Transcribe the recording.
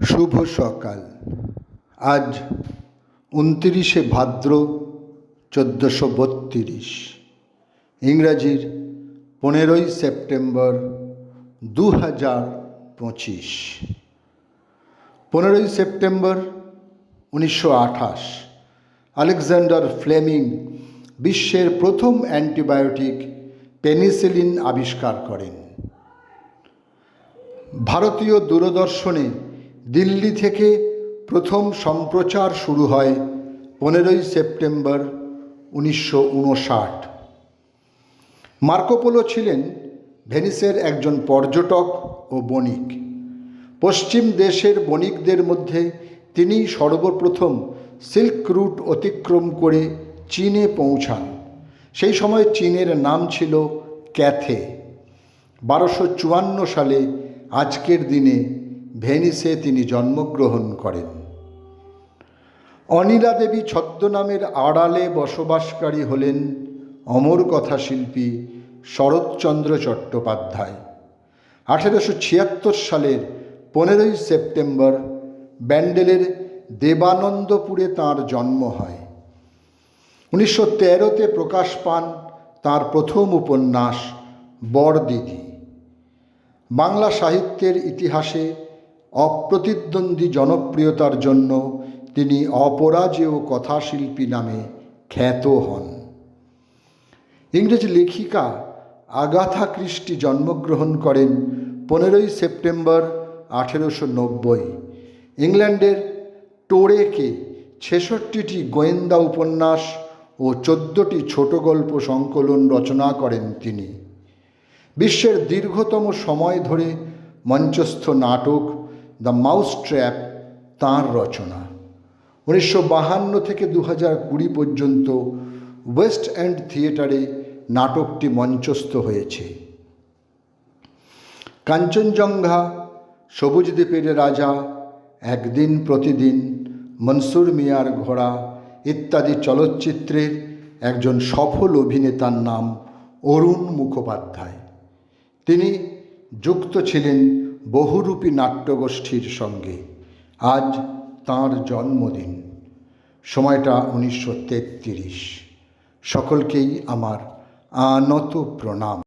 শুভ সকাল। আজ 29শে ভাদ্র 1432, ইংরাজির 15ই September 2025। 15ই September 1928 Alexander Fleming বিশ্বের প্রথম অ্যান্টিবায়োটিক পেনিসিলিন আবিষ্কার করেন। ভারতীয় দূরদর্শনে দিল্লি থেকে প্রথম সম্প্রচার শুরু হয় 15ই সেপ্টেম্বর 1959। মার্কো পোলো ছিলেন ভেনিসের একজন পর্যটক ও বণিক। পশ্চিম দেশের বণিকদের মধ্যে তিনি সর্বপ্রথম সিল্ক রুট অতিক্রম করে চীনে পৌঁছান। সেই সময় চীনের নাম ছিল ক্যাথে। 1254 সালে আজকের দিনে ভেনিসে তিনি জন্মগ্রহণ করেন। অনিলা দেবী ছদ্মনামের আড়ালে বসবাসকারী হলেন অমর কথাশিল্পী শরৎচন্দ্র চট্টোপাধ্যায়। 1876 সালের 15ই সেপ্টেম্বর ব্যান্ডেলের দেবানন্দপুরে তাঁর জন্ম হয়। 1913-তে প্রকাশ পান তাঁর প্রথম উপন্যাস বরদিদি। বাংলা সাহিত্যের ইতিহাসে অপ্রতিদ্বন্দ্বী জনপ্রিয়তার জন্য তিনি অপরাজেয় কথাশিল্পী নামে খ্যাত হন। ইংরেজি লেখিকা আগাথা ক্রিস্টি জন্মগ্রহণ করেন 15ই সেপ্টেম্বর 1890। ইংল্যান্ডের টোরেকে 66টি গোয়েন্দা উপন্যাস ও 14টি ছোট গল্প সংকলন রচনা করেন তিনি। বিশ্বের দীর্ঘতম সময় ধরে মঞ্চস্থ নাটক দ্য মাউস ট্র্যাপ তাঁর রচনা। 1952 থেকে 2020 পর্যন্ত ওয়েস্ট এন্ড থিয়েটারে নাটকটি মঞ্চস্থ হয়েছে। কাঞ্চনজঙ্ঘা, সবুজ দ্বীপের রাজা, একদিন প্রতিদিন, মনসুর মিয়ার ঘোড়া ইত্যাদি চলচ্চিত্রের একজন সফল অভিনেতার নাম অরুণ মুখোপাধ্যায়। তিনি যুক্ত ছিলেন বহুরূপী নাট্যগোষ্ঠীর সঙ্গে। আজ তাঁর জন্মদিন। সময়টা 1933। সকলকেই আমার আনত প্রণাম।